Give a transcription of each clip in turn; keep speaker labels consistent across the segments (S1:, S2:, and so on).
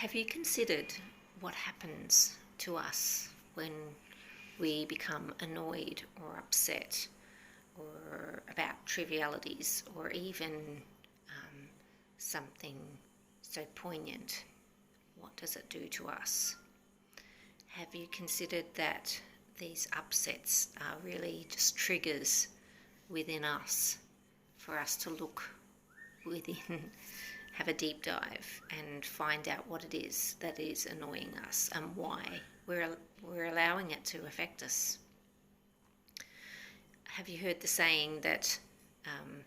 S1: Have you considered what happens to us when we become annoyed or upset or about trivialities or even something so poignant? What does it do to us? Have you considered that these upsets are really just triggers within us for us to look within, have a deep dive and find out what it is that is annoying us and why we're allowing it to affect us? Have you heard the saying that I've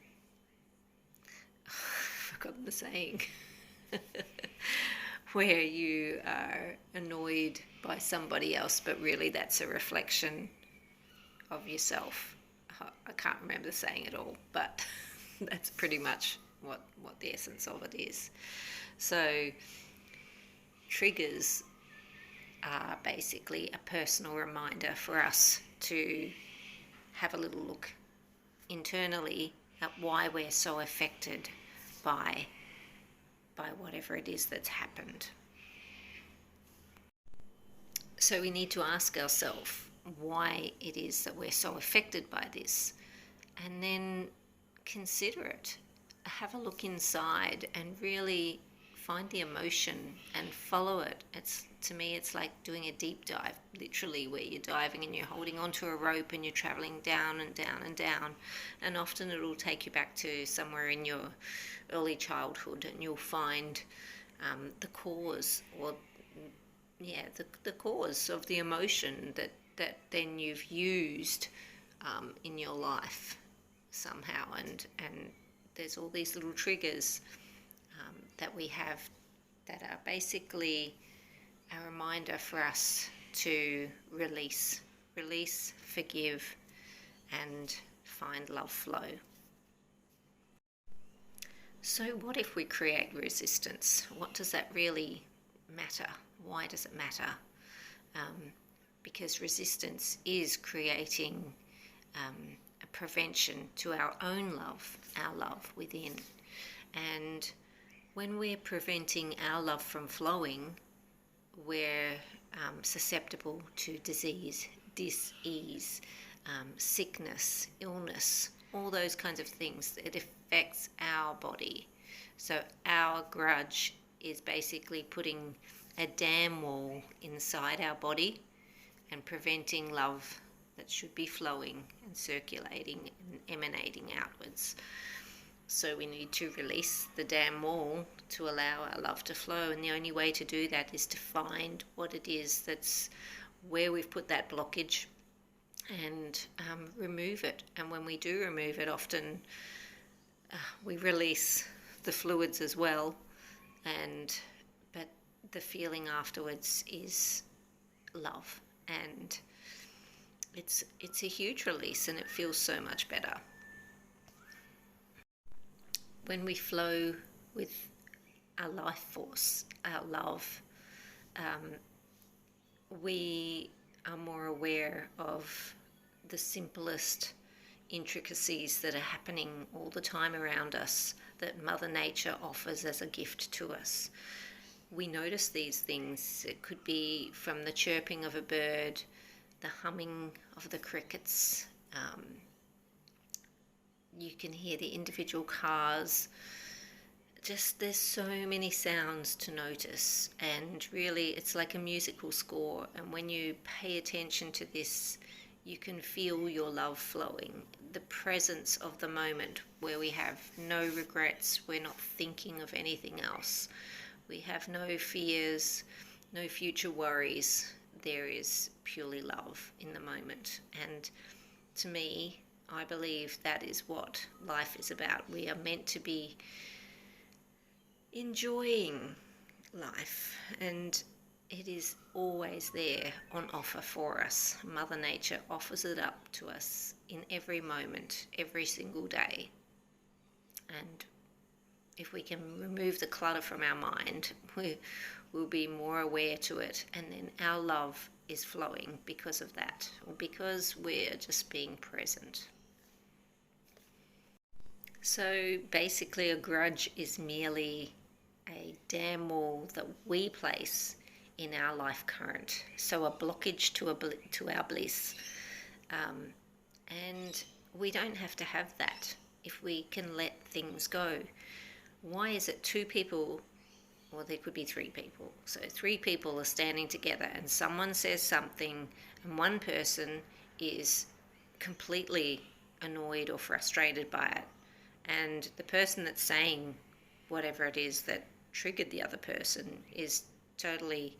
S1: forgotten the saying where you are annoyed by somebody else, but really that's a reflection of yourself? I can't remember the saying at all, but that's pretty much what the essence of it is. So triggers are basically a personal reminder for us to have a little look internally at why we're so affected by whatever it is that's happened. So we need to ask ourselves why it is that we're so affected by this, and then consider it. Have a look inside and really find the emotion and follow it. To me, it's like doing a deep dive, literally, where you're diving and you're holding onto a rope and you're traveling down and down and down. And often it'll take you back to somewhere in your early childhood, and you'll find the cause, or the cause of the emotion that then you've used in your life somehow. And there's all these little triggers that we have that are basically a reminder for us to release, forgive, and find love flow. So what if we create resistance? What does that really matter? Why does it matter? Because resistance is creating a prevention to our own love, our love within. And when we're preventing our love from flowing, we're susceptible to disease, dis-ease, sickness, illness, all those kinds of things. It affects our body. So our grudge is basically putting a dam wall inside our body and preventing love that should be flowing and circulating and emanating outwards. So we need to release the dam wall to allow our love to flow, and the only way to do that is to find what it is that's where we've put that blockage and remove it. And when we do remove it, often we release the fluids as well, but the feeling afterwards is love, and it's a huge release, and it feels so much better. When we flow with our life force, our love, we are more aware of the simplest intricacies that are happening all the time around us, that Mother Nature offers as a gift to us. We notice these things. It could be from the chirping of a bird, the humming of the crickets. You can hear the individual cars. Just, there's so many sounds to notice, and really it's like a musical score. And when you pay attention to this, you can feel your love flowing, the presence of the moment where we have no regrets, we're not thinking of anything else, we have no fears, no future worries. There is purely love in the moment. And to me, I believe that is what life is about. We are meant to be enjoying life, and it is always there on offer for us. Mother Nature offers it up to us in every moment, every single day. And if we can remove the clutter from our mind, we'll be more aware to it, and then our love is flowing because of that, or because we're just being present. So basically, a grudge is merely a dam wall that we place in our life current, so a blockage to our bliss. And we don't have to have that if we can let things go. Why is it two people, well, there could be three people, so three people are standing together and someone says something and one person is completely annoyed or frustrated by it, and the person that's saying whatever it is that triggered the other person is totally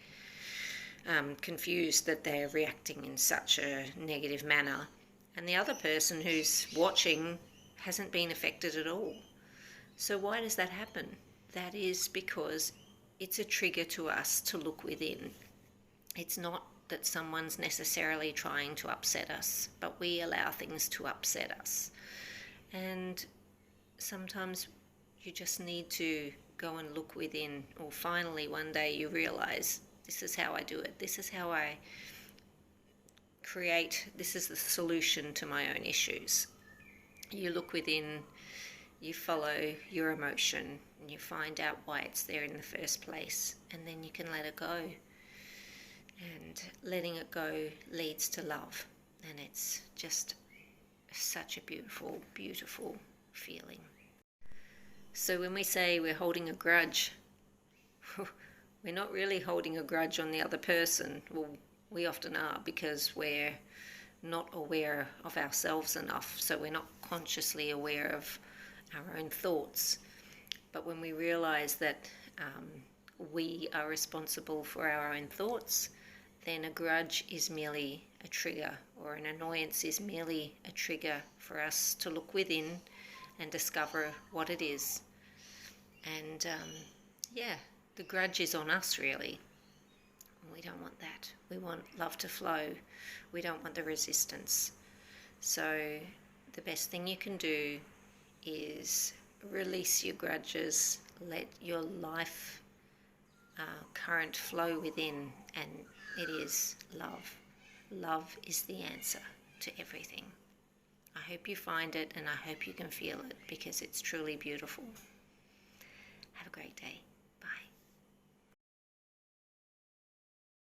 S1: confused that they're reacting in such a negative manner, and the other person who's watching hasn't been affected at all. So why does that happen? That is because it's a trigger to us to look within. It's not that someone's necessarily trying to upset us, but we allow things to upset us. And sometimes you just need to go and look within, or finally one day you realize, this is how I do it. This is how I create, this is the solution to my own issues. You look within, you follow your emotion, and you find out why it's there in the first place, and then you can let it go. And letting it go leads to love, and it's just such a beautiful, beautiful feeling. So when we say we're holding a grudge, we're not really holding a grudge on the other person. Well, we often are, because we're not aware of ourselves enough, so we're not consciously aware of our own thoughts. But when we realize that we are responsible for our own thoughts, then a grudge is merely a trigger, or an annoyance is merely a trigger for us to look within and discover what it is. And the grudge is on us, really. We don't want that. We want love to flow. We don't want the resistance. So the best thing you can do is release your grudges, let your life current flow within, and it is love. Love is the answer to everything. I hope you find it, and I hope you can feel it, because it's truly beautiful. Have a great day.